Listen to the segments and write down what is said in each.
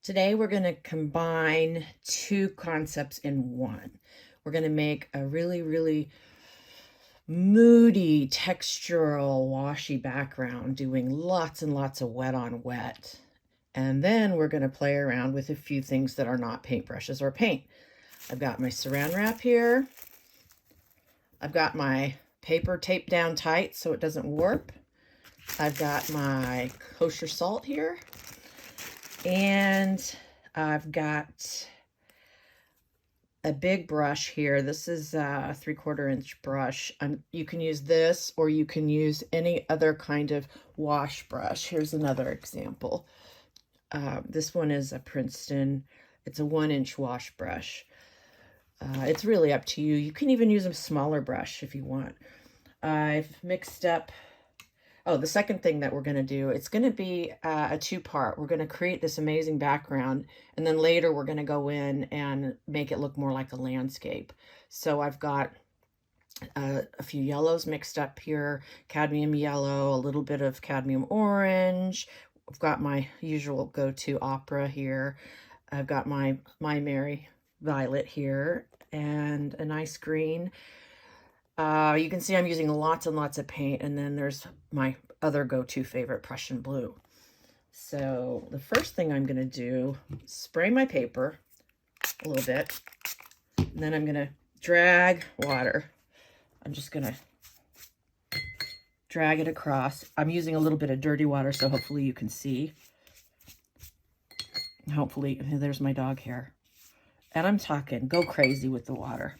Today we're going to combine two concepts in one. We're going to make a really moody, textural, washy background doing lots and lots of wet on wet. And then we're going to play around with a few things that are not paintbrushes or paint. I've got my saran wrap here. I've got my paper taped down tight so it doesn't warp. I've got my kosher salt here. And I've got a big brush here. This is a 3/4 inch brush. You can use this or you can use any other kind of wash brush. Here's another example. This one is a Princeton. It's a 1-inch wash brush. It's really up to you. You can even use a smaller brush if you want. I've mixed up. Oh, the second thing that we're going to do, it's going to be a two-part. We're going to create this amazing background, and then later we're going to go in and make it look more like a landscape. So I've got a few yellows mixed up here, cadmium yellow, a little bit of cadmium orange. I've got my usual go-to opera here. I've got my Mary violet here, and a nice green. You can see I'm using lots and lots of paint, and then there's my other go-to favorite, Prussian blue. So the first thing I'm going to do, spray my paper a little bit, and then I'm going to drag water. I'm just going to drag it across. I'm using a little bit of dirty water, so hopefully you can see. Hopefully, there's my dog hair. And I'm talking, go crazy with the water.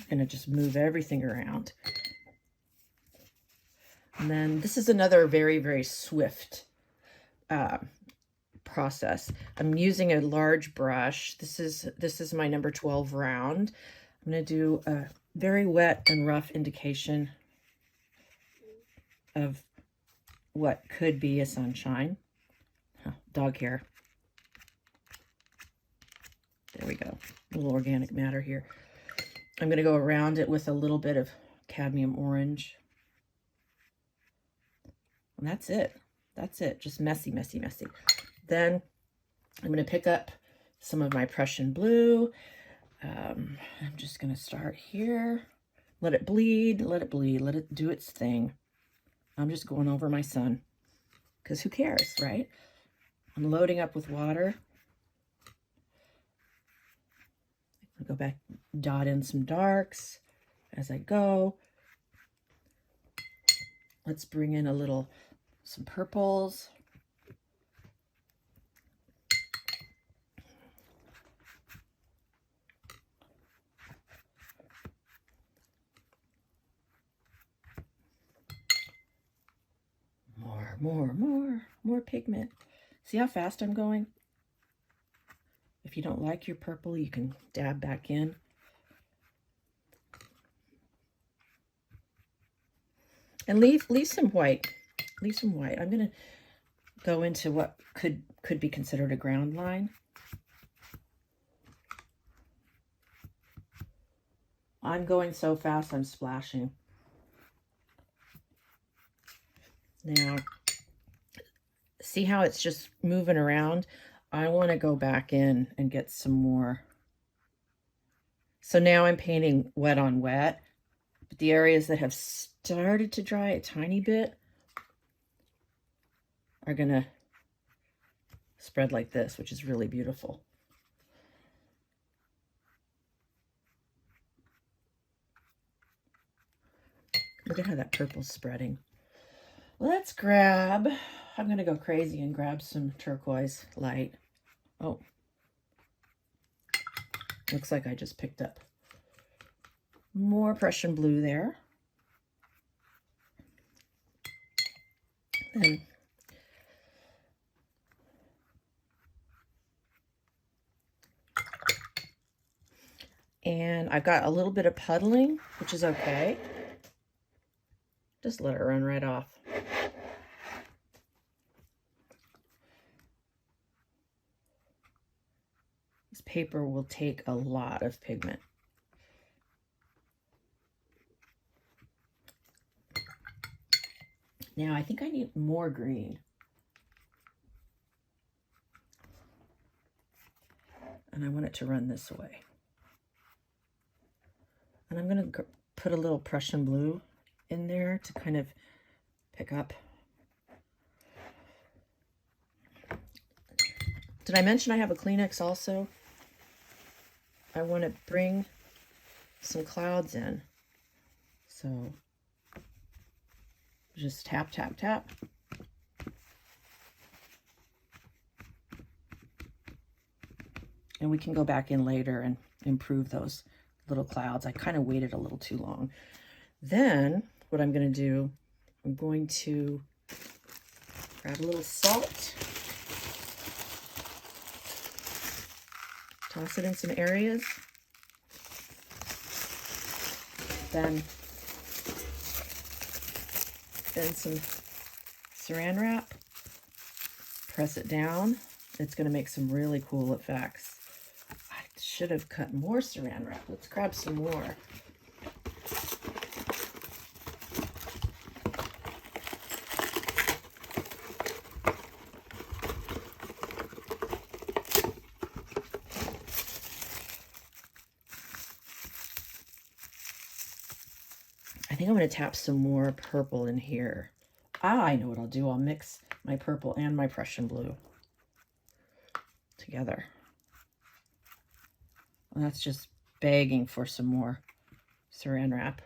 I'm going to just move everything around. And then this is another very swift process. I'm using a large brush. This is my number 12 round. I'm going to do a very wet and rough indication of what could be a sunshine. Oh, dog hair. There we go. A little organic matter here. I'm going to go around it with a little bit of cadmium orange. And that's it. That's it. Just messy. Then I'm going to pick up some of my Prussian blue. I'm just going to start here. Let it bleed. Let it do its thing. I'm just going over my sun because who cares, right? I'm loading up with water. I'll go back, dot in some darks as I go. Let's bring in some purples. More pigment. See how fast I'm going? If you don't like your purple, you can dab back in. And leave some white. Leave some white. I'm going to go into what could be considered a ground line. I'm going so fast, I'm splashing. Now, see how it's just moving around? I want to go back in and get some more. So now I'm painting wet on wet, but the areas that have started to dry a tiny bit are going to spread like this, which is really beautiful. Look at how that purple's spreading. Let's grab, I'm going to go crazy and grab some turquoise light. Oh, looks like I just picked up more Prussian blue there. And I've got a little bit of puddling, which is okay. Just let it run right off. This paper will take a lot of pigment. Now I think I need more green. and I want it to run this way. And I'm going to put a little Prussian blue in there to kind of pick up. Did I mention I have a Kleenex also? I want to bring some clouds in. So just tap, tap, tap. And we can go back in later and improve those little clouds. I kind of waited a little too long. Then what I'm going to do, I'm going to grab a little salt, toss it in some areas, then some saran wrap, press it down. It's going to make some really cool effects. I should have cut more saran wrap. Let's grab some more. I think I'm going to tap some more purple in here. I know what I'll do. I'll mix my purple and my Prussian blue together. Well, that's just begging for some more saran wrap.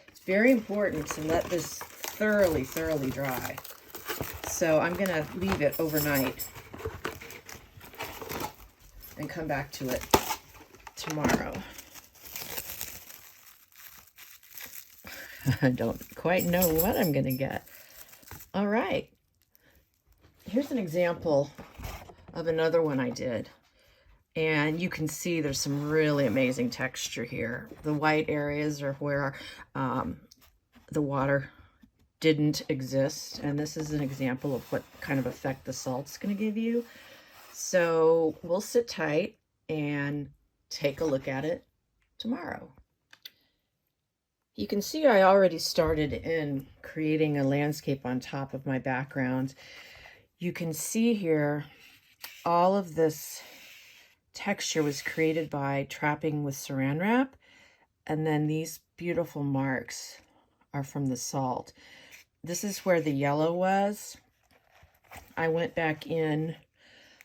It's very important to let this thoroughly dry. So I'm going to leave it overnight and come back to it tomorrow. I don't quite know what I'm going to get. All right. Here's an example of another one I did. And you can see there's some really amazing texture here. The white areas are where the water didn't exist. And this is an example of what kind of effect the salt's going to give you. So we'll sit tight and take a look at it tomorrow. You can see I already started in creating a landscape on top of my background. You can see here all of this texture was created by trapping with saran wrap, and then these beautiful marks are from the salt. This is where the yellow was. I went back in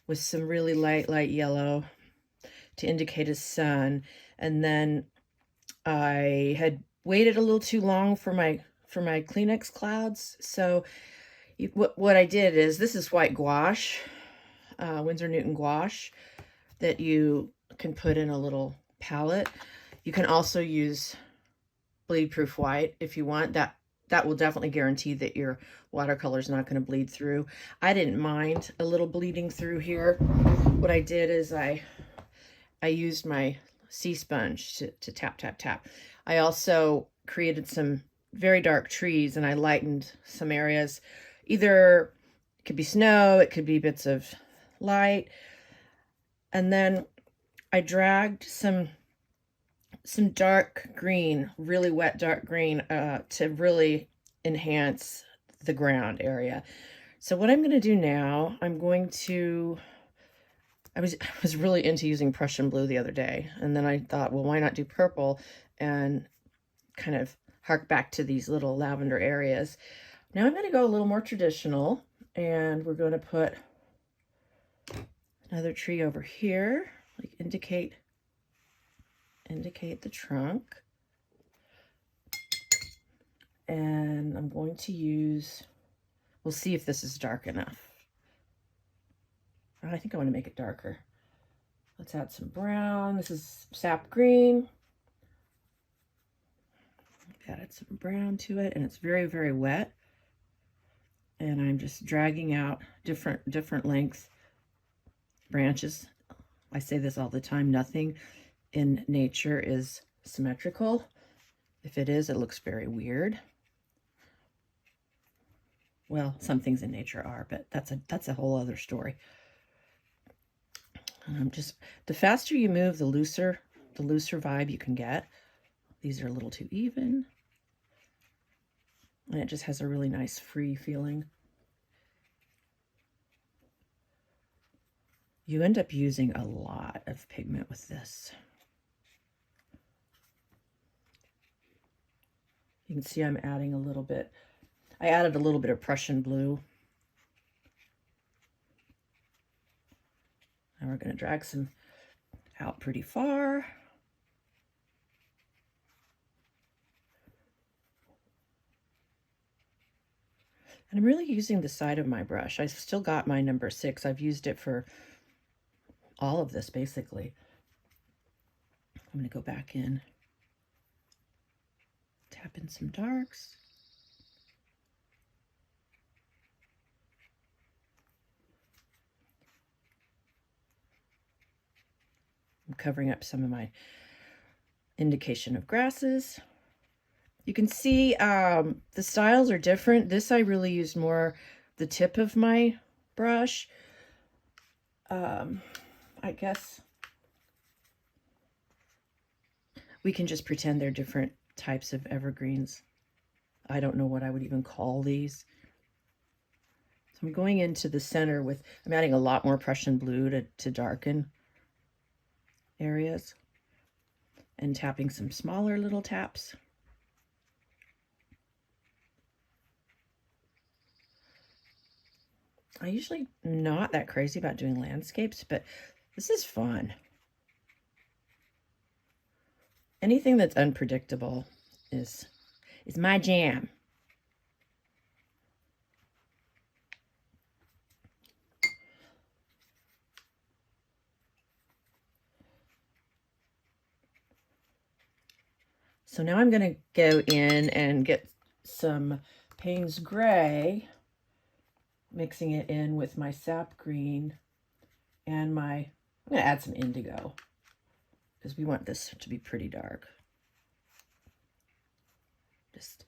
with some really light yellow to indicate a sun, and then I had waited a little too long for my Kleenex clouds. So what I did is, this is white gouache, Winsor Newton gouache, that you can put in a little palette. You can also use bleed proof white if you want. That will definitely guarantee that your watercolor is not going to bleed through. I didn't mind a little bleeding through here. What I did is I used my sea sponge to tap, tap, tap. I also created some very dark trees, and I lightened some areas. Either it could be snow, it could be bits of light. And then I dragged some dark green, really wet dark green, to really enhance the ground area. So what I'm going to do now, I was really into using Prussian blue the other day, and then I thought, well, why not do purple and kind of hark back to these little lavender areas. Now I'm going to go a little more traditional, and we're going to put another tree over here, like indicate the trunk. And I'm going to use, we'll see if this is dark enough. I think I want to make it darker. Let's add some brown. This is sap green. Added some brown to it, and it's very wet. And I'm just dragging out different length branches. I say this all the time, nothing in nature is symmetrical. If it is, it looks very weird. Well, some things in nature are, but that's a whole other story. The faster you move, the looser vibe you can get. These are a little too even. And it just has a really nice free feeling. You end up using a lot of pigment with this. You can see I'm adding a little bit. I added a little bit of Prussian blue. And we're going to drag some out pretty far. And I'm really using the side of my brush. I've still got my number 6. I've used it for all of this, basically. I'm going to go back in, tap in some darks. I'm covering up some of my indication of grasses. You can see the styles are different. This I really used more the tip of my brush. I guess we can just pretend they're different types of evergreens. I don't know what I would even call these. So I'm going into the center with, I'm adding a lot more Prussian blue to darken areas and tapping some smaller little taps. I'm usually not that crazy about doing landscapes, but this is fun. Anything that's unpredictable is my jam. So now I'm going to go in and get some Payne's Gray, mixing it in with my sap green and I'm going to add some indigo because we want this to be pretty dark. Just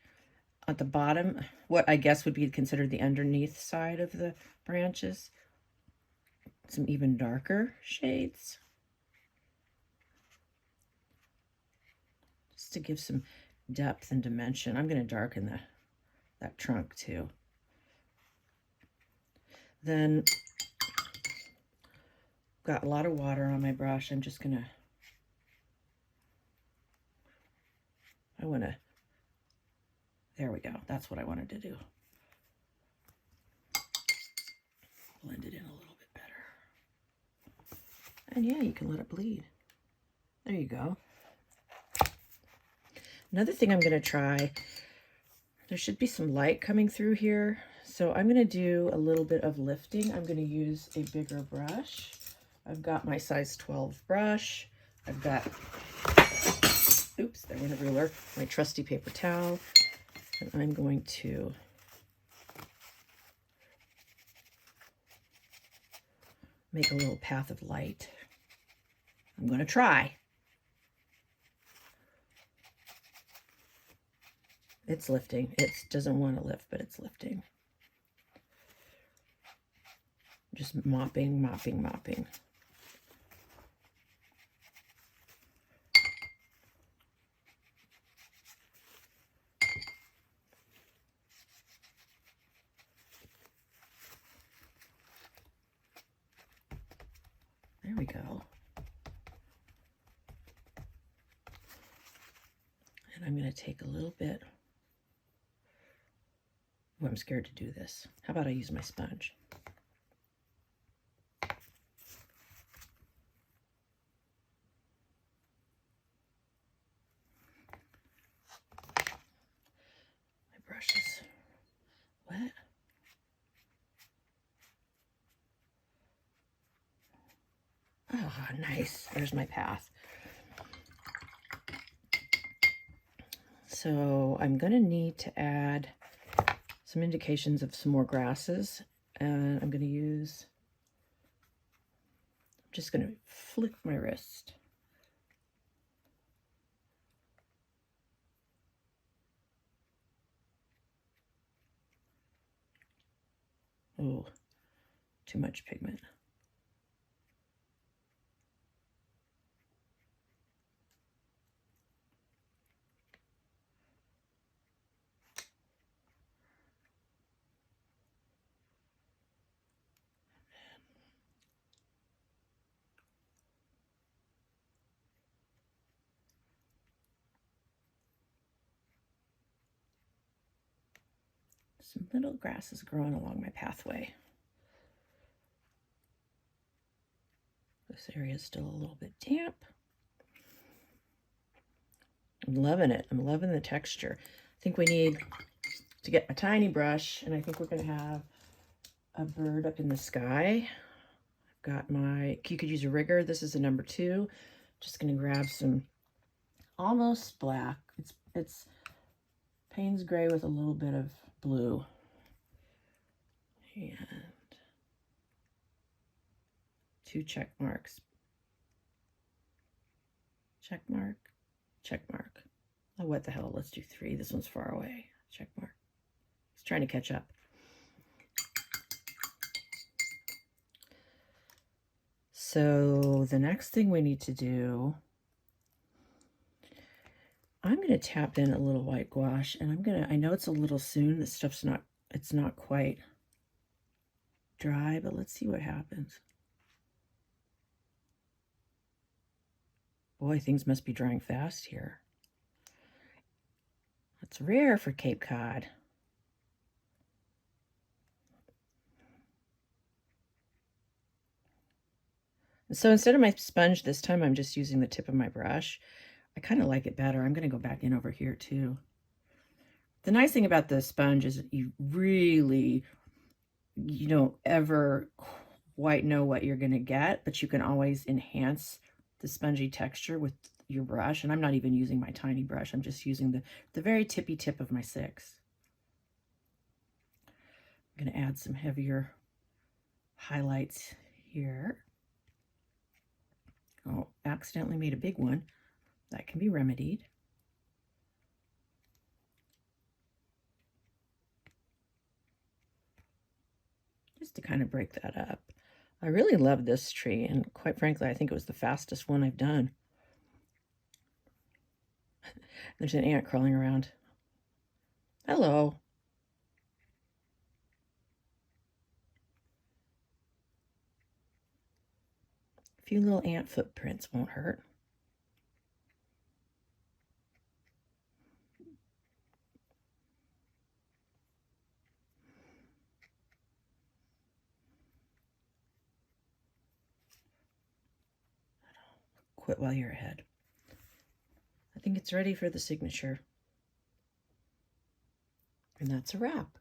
at the bottom, what I guess would be considered the underneath side of the branches, some even darker shades. Just to give some depth and dimension. I'm going to darken that trunk too. Then got a lot of water on my brush. I'm just gonna, there we go. That's what I wanted to do. Blend it in a little bit better. And yeah, you can let it bleed. There you go. Another thing I'm gonna try, there should be some light coming through here. So I'm gonna do a little bit of lifting. I'm gonna use a bigger brush. I've got my size 12 brush. I've got, oops, there went a ruler, my trusty paper towel. And I'm going to make a little path of light. I'm going to try. It's lifting. It doesn't want to lift, but it's lifting. Just mopping, mopping, mopping. There we go. And I'm going to take a little bit. Oh, I'm scared to do this. How about I use my sponge? My brush is wet. Oh, nice. There's my path. So I'm going to need to add some indications of some more grasses. And I'm going to use, I'm just going to flick my wrist. Oh, too much pigment. some little grasses growing along my pathway. This area is still a little bit damp. I'm loving it. I'm loving the texture. I think we need to get a tiny brush, and I think we're going to have a bird up in the sky. I've got my, you could use a rigger. This is a number 2. Just going to grab some almost black. It's Payne's gray with a little bit of blue. And 2 check marks. Check mark, check mark. Oh, what the hell? Let's do 3. This one's far away. Check mark. He's trying to catch up. So the next thing we need to do, I'm going to tap in a little white gouache, and I know it's a little soon. This stuff's it's not quite dry, but let's see what happens. Boy, things must be drying fast here. That's rare for Cape Cod. And so instead of my sponge this time, I'm just using the tip of my brush. I kind of like it better. I'm going to go back in over here too. The nice thing about the sponge is you don't ever quite know what you're going to get, but you can always enhance the spongy texture with your brush. And I'm not even using my tiny brush. I'm just using the very tippy tip of my 6. I'm going to add some heavier highlights here. Oh, accidentally made a big one. That can be remedied. Just to kind of break that up. I really love this tree, and quite frankly, I think it was the fastest one I've done. There's an ant crawling around. Hello. A few little ant footprints won't hurt. Quit while you're ahead. I think it's ready for the signature. And that's a wrap.